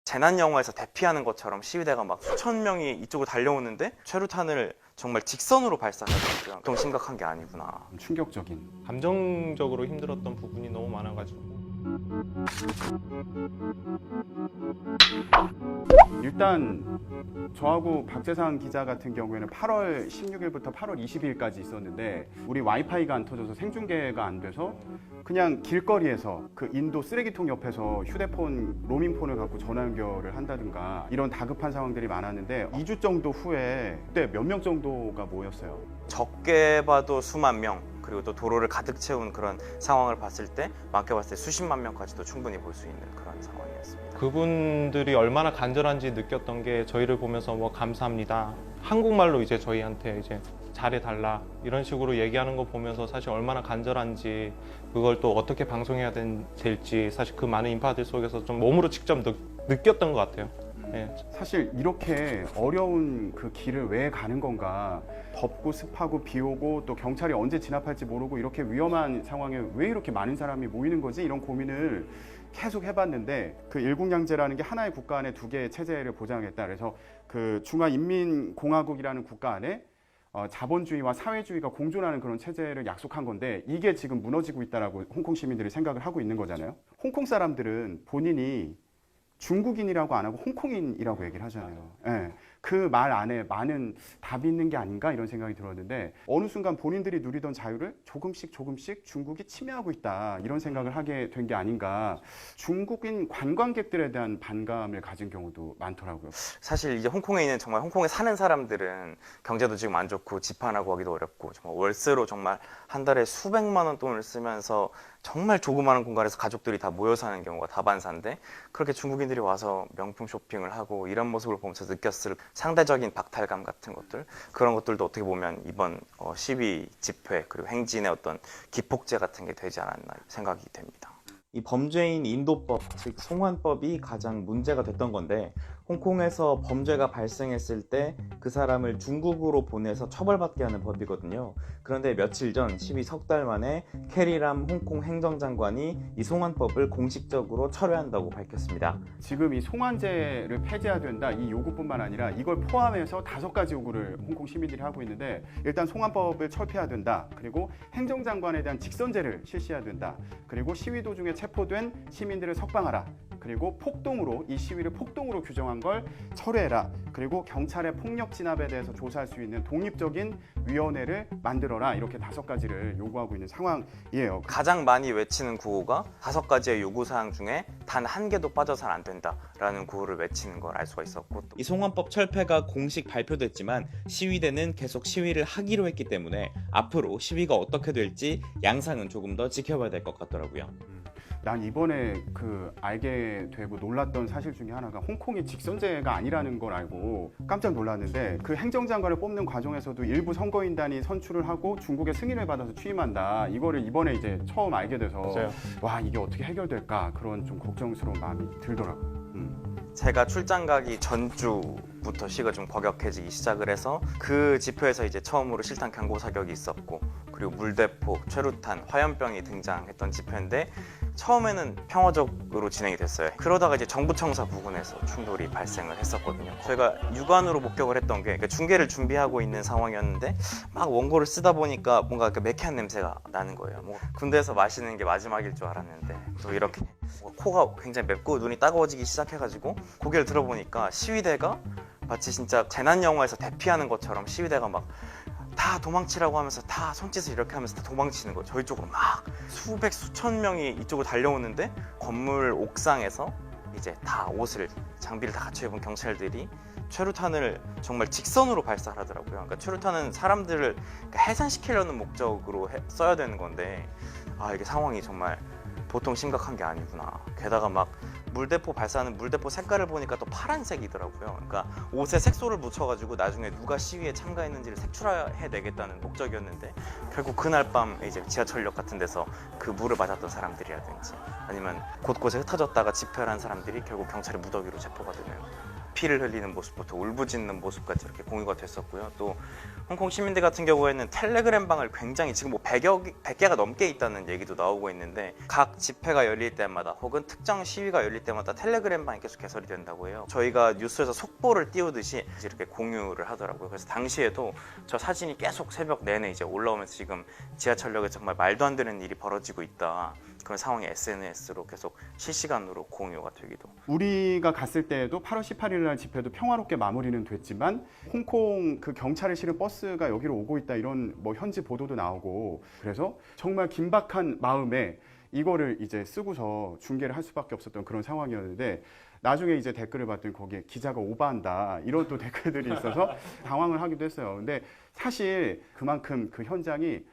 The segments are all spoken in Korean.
재난 영화에서 대피하는 것처럼 시위대가 막 수천 명이 이쪽으로 달려오는데 최루탄을 정말 직선으로 발사하더라고요. 좀 심각한 게 아니구나. 충격적인. 감정적으로 힘들었던 부분이 너무 많아가지고. 일단 저하고 박재상 기자 같은 경우에는 8월 16일부터 8월 22일까지 있었는데 우리 와이파이가 안 터져서 생중계가 안 돼서 그냥 길거리에서 그 인도 쓰레기통 옆에서 휴대폰 로밍폰을 갖고 전화 연결을 한다든가 이런 다급한 상황들이 많았는데 2주 정도 후에 그때 몇 명 정도가 모였어요. 적게 봐도 수만 명, 그리고 또 도로를 가득 채운 그런 상황을 봤을 때 많게 봤을 때 수십만 명까지도 충분히 볼 수 있는 그런 상황이었습니다. 그분들이 얼마나 간절한지 느꼈던 게 저희를 보면서 뭐 감사합니다. 한국말로 이제 저희한테 이제 잘해달라 이런 식으로 얘기하는 거 보면서 사실 얼마나 간절한지 그걸 또 어떻게 방송해야 될지 사실 그 많은 인파들 속에서 좀 몸으로 직접 느꼈던 것 같아요. 네. 사실 이렇게 어려운 그 길을 왜 가는 건가, 덥고 습하고 비 오고 또 경찰이 언제 진압할지 모르고 이렇게 위험한 상황에 왜 이렇게 많은 사람이 모이는 거지, 이런 고민을 계속 해봤는데 그 일국양제라는 게 하나의 국가 안에 두 개의 체제를 보장했다. 그래서 그 중화인민공화국이라는 국가 안에 자본주의와 사회주의가 공존하는 그런 체제를 약속한 건데 이게 지금 무너지고 있다라고 홍콩 시민들이 생각을 하고 있는 거잖아요. 홍콩 사람들은 본인이 중국인이라고 안 하고 홍콩인이라고 얘기를 하잖아요. 예. 그 말 안에 많은 답이 있는 게 아닌가 이런 생각이 들었는데 어느 순간 본인들이 누리던 자유를 조금씩 중국이 침해하고 있다 이런 생각을 하게 된 게 아닌가. 중국인 관광객들에 대한 반감을 가진 경우도 많더라고요. 사실 이제 홍콩에 있는 정말 홍콩에 사는 사람들은 경제도 지금 안 좋고 집안하고 하기도 어렵고 정말 월세로 정말 한 달에 수백만 원 돈을 쓰면서 정말 조그마한 공간에서 가족들이 다 모여 사는 경우가 다반사인데 그렇게 중국인들이 와서 명품 쇼핑을 하고 이런 모습을 보면서 느꼈을 상대적인 박탈감 같은 것들, 그런 것들도 어떻게 보면 이번 시위 집회 그리고 행진의 어떤 기폭제 같은 게 되지 않았나 생각이 됩니다. 이 범죄인 인도법, 즉 송환법이 가장 문제가 됐던 건데 홍콩에서 범죄가 발생했을 때 그 사람을 중국으로 보내서 처벌받게 하는 법이거든요. 그런데 며칠 전 12석 달 만에 캐리람 홍콩 행정장관이 이 송환법을 공식적으로 철회한다고 밝혔습니다. 지금 이 송환제를 폐지해야 된다 이 요구뿐만 아니라 이걸 포함해서 5가지 요구를 홍콩 시민들이 하고 있는데, 일단 송환법을 철폐해야 된다, 그리고 행정장관에 대한 직선제를 실시해야 된다, 그리고 시위 도중에 체포된 시민들을 석방하라, 그리고 폭동으로 이 시위를 폭동으로 규정한 걸 철회해라, 그리고 경찰의 폭력 진압에 대해서 조사할 수 있는 독립적인 위원회를 만들어라, 이렇게 5가지를 요구하고 있는 상황이에요. 가장 많이 외치는 구호가 5가지의 요구사항 중에 단 한 개도 빠져서는 안 된다라는 구호를 외치는 걸 알 수가 있었고, 또 이 송환법 철폐가 공식 발표됐지만 시위대는 계속 시위를 하기로 했기 때문에 앞으로 시위가 어떻게 될지 양상은 조금 더 지켜봐야 될 것 같더라고요. 난 이번에 알게 되고 놀랐던 사실 중에 하나가 홍콩이 직선제가 아니라는 걸 알고 깜짝 놀랐는데, 그 행정장관을 뽑는 과정에서도 일부 선거인단이 선출을 하고 중국의 승인을 받아서 취임한다, 이거를 이번에 이제 처음 알게 돼서 맞아요. 와, 이게 어떻게 해결될까 그런 좀 걱정스러운 마음이 들더라고요. 제가 출장 가기 전주부터 시가 좀 버격해지기 시작을 해서 그 집회에서 이제 처음으로 실탄 경고 사격이 있었고, 그리고 물대포, 최루탄, 화염병이 등장했던 집회인데 처음에는 평화적으로 진행이 됐어요. 그러다가 이제 정부청사 부근에서 충돌이 발생을 했었거든요. 저희가 육안으로 목격을 했던 게, 그러니까 중계를 준비하고 있는 상황이었는데 막 원고를 쓰다 보니까 뭔가 매캐한 냄새가 나는 거예요. 뭐 군대에서 마시는 게 마지막일 줄 알았는데 또 이렇게 코가 굉장히 맵고 눈이 따가워지기 시작해가지고 고개를 들어보니까 시위대가 마치 진짜 재난 영화에서 대피하는 것처럼 시위대가 막 다 도망치라고 하면서 다 손짓을 이렇게 하면서 다 도망치는 거예요. 저희 쪽으로 막 수천 명이 이쪽으로 달려오는데 건물 옥상에서 이제 다 옷을, 장비를 다 갖춰 입은 경찰들이 최루탄을 정말 직선으로 발사하더라고요. 그러니까 최루탄은 사람들을 해산시키려는 목적으로 써야 되는 건데 이게 상황이 정말 보통 심각한 게 아니구나. 게다가 막 물대포 발사하는 물대포 색깔을 보니까 또 파란색이더라고요. 그러니까 옷에 색소를 묻혀가지고 나중에 누가 시위에 참가했는지를 색출해내겠다는 목적이었는데 결국 그날 밤 이제 지하철역 같은 데서 그 물을 맞았던 사람들이라든지 아니면 곳곳에 흩어졌다가 집회를 한 사람들이 결국 경찰의 무더기로 체포가 되는 피를 흘리는 모습부터 울부짖는 모습까지 이렇게 공유가 됐었고요. 또 홍콩 시민들 같은 경우에는 텔레그램 방을 굉장히 지금 뭐 100개가 넘게 있다는 얘기도 나오고 있는데 각 집회가 열릴 때마다 혹은 특정 시위가 열릴 때마다 텔레그램 방이 계속 개설이 된다고 해요. 저희가 뉴스에서 속보를 띄우듯이 이렇게 공유를 하더라고요. 그래서 당시에도 저 사진이 계속 새벽 내내 이제 올라오면서 지금 지하철역에 정말 말도 안 되는 일이 벌어지고 있다. 그런 상황이 SNS로 계속 실시간으로 공유가 되기도. 우리가 갔을 때에도 8월 18일 날 집회도 평화롭게 마무리는 됐지만 홍콩 그 경찰을 실은 버스가 여기로 오고 있다 이런 뭐 현지 보도도 나오고 그래서 정말 긴박한 마음에 이거를 이제 쓰고서 중계를 할 수밖에 없었던 그런 상황이었는데 나중에 이제 댓글을 봤더니 거기에 기자가 오바한다 이런 또 댓글들이 있어서 당황을 하기도 했어요. 근데 사실 그만큼 그 현장이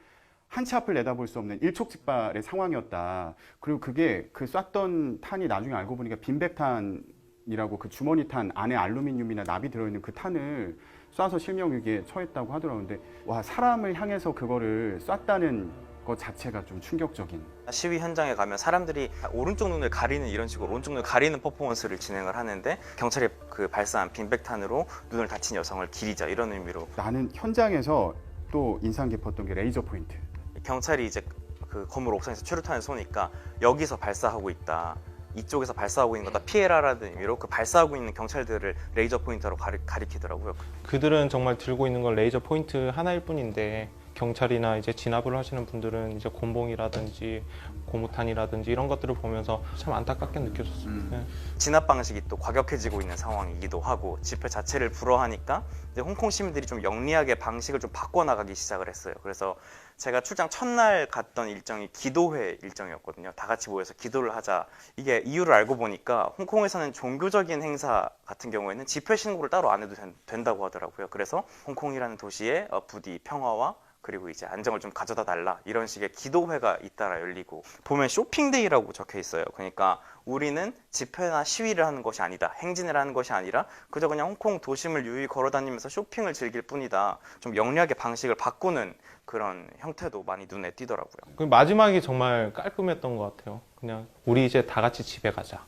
한 치 앞을 내다볼 수 없는 일촉즉발의 상황이었다. 그리고 그게 그 쐈던 탄이 나중에 알고 보니까 빈백탄이라고 그 주머니 탄 안에 알루미늄이나 납이 들어있는 그 탄을 쏴서 실명위기에 처했다고 하더라고요. 근데 와 사람을 향해서 그거를 쐈다는 것 자체가 좀 충격적인. 시위 현장에 가면 사람들이 오른쪽 눈을 가리는 이런 식으로 오른쪽 눈을 가리는 퍼포먼스를 진행을 하는데 경찰이 그 발사한 빈백탄으로 눈을 다친 여성을 기리자 이런 의미로 나는 현장에서 또 인상 깊었던 게 레이저 포인트. 경찰이 이제 그 건물 옥상에서 최루탄을 쏘니까 여기서 발사하고 있다. 이쪽에서 발사하고 있는 거다 피해라라는 의미로 그 발사하고 있는 경찰들을 레이저 포인터로 가리키더라고요. 그들은 정말 들고 있는 건 레이저 포인트 하나일 뿐인데 경찰이나 이제 진압을 하시는 분들은 이제 곤봉이라든지 고무탄이라든지 이런 것들을 보면서 참 안타깝게 느껴졌습니다. 네. 진압 방식이 또 과격해지고 있는 상황이기도 하고 집회 자체를 불허하니까 이제 홍콩 시민들이 좀 영리하게 방식을 좀 바꿔나가기 시작을 했어요. 그래서 제가 출장 첫날 갔던 일정이 기도회 일정이었거든요. 다 같이 모여서 기도를 하자. 이게 이유를 알고 보니까 홍콩에서는 종교적인 행사 같은 경우에는 집회 신고를 따로 안 해도 된다고 하더라고요. 그래서 홍콩이라는 도시에 부디 평화와 그리고 이제 안정을 좀 가져다 달라 이런 식의 기도회가 잇따라 열리고 보면 쇼핑데이라고 적혀 있어요. 그러니까 우리는 집회나 시위를 하는 것이 아니다. 행진을 하는 것이 아니라 그저 그냥 홍콩 도심을 유유히 걸어다니면서 쇼핑을 즐길 뿐이다. 좀 영리하게 방식을 바꾸는 그런 형태도 많이 눈에 띄더라고요. 그 마지막이 정말 깔끔했던 것 같아요. 그냥 우리 이제 다 같이 집에 가자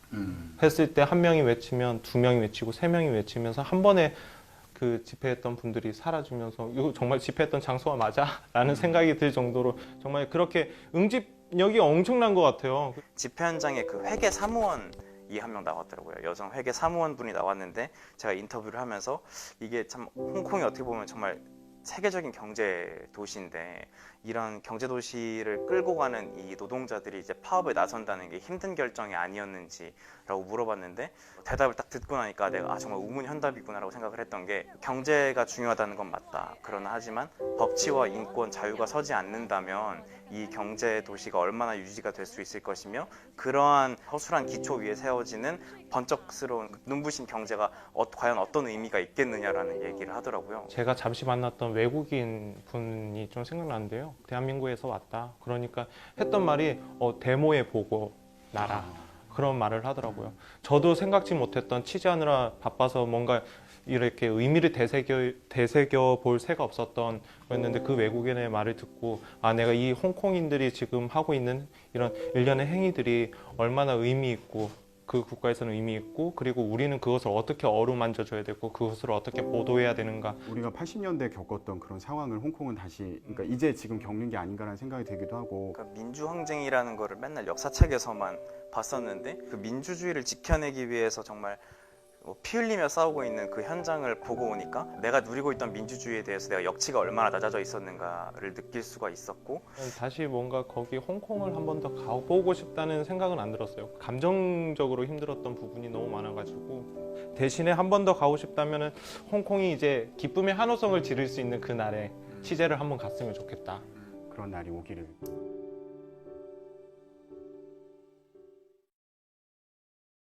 했을 때 한 명이 외치면 두 명이 외치고 세 명이 외치면서 한 번에 그 집회했던 분들이 사라지면서 이거 정말 집회했던 장소가 맞아? 라는 생각이 들 정도로 정말 그렇게 응집력이 엄청난 것 같아요. 집회 현장에 그 회계 사무원이 한 명 나왔더라고요. 여성 회계 사무원 분이 나왔는데 제가 인터뷰를 하면서 이게 참 홍콩이 어떻게 보면 정말 세계적인 경제 도시인데 이런 경제 도시를 끌고 가는 이 노동자들이 이제 파업에 나선다는 게 힘든 결정이 아니었는지라고 물어봤는데 대답을 딱 듣고 나니까 내가 정말 우문현답이구나라고 생각을 했던 게 경제가 중요하다는 건 맞다. 그러나 하지만 법치와 인권, 자유가 서지 않는다면 이 경제 도시가 얼마나 유지가 될 수 있을 것이며 그러한 허술한 기초 위에 세워지는 번쩍스러운 눈부신 경제가 과연 어떤 의미가 있겠느냐라는 얘기를 하더라고요. 제가 잠시 만났던 외국인 분이 좀 생각나는데요. 대한민국에서 왔다. 그러니까 했던 말이 데모에 보고 나라. 그런 말을 하더라고요. 저도 생각지 못했던 취재하느라 바빠서 뭔가 이렇게 의미를 되새겨 볼 새가 없었던 거였는데 그 외국인의 말을 듣고 아 내가 이 홍콩인들이 지금 하고 있는 이런 일련의 행위들이 얼마나 의미 있고 그 국가에서는 의미 있고 그리고 우리는 그것을 어떻게 어루만져 줘야 되고 그것을 어떻게 보도해야 되는가. 우리가 80년대 겪었던 그런 상황을 홍콩은 다시 그러니까 이제 지금 겪는 게 아닌가라는 생각이 들기도 하고 그러니까 민주항쟁이라는 거를 맨날 역사책에서만 봤었는데 그 민주주의를 지켜내기 위해서 정말 피 흘리며 싸우고 있는 그 현장을 보고 오니까 내가 누리고 있던 민주주의에 대해서 내가 역치가 얼마나 낮아져 있었는가를 느낄 수가 있었고 다시 뭔가 거기 홍콩을 한 번 더 가보고 싶다는 생각은 안 들었어요. 감정적으로 힘들었던 부분이 너무 많아가지고 대신에 한 번 더 가고 싶다면은 홍콩이 이제 기쁨의 한호성을 지를 수 있는 그 날에 취재를 한 번 갔으면 좋겠다. 그런 날이 오기를.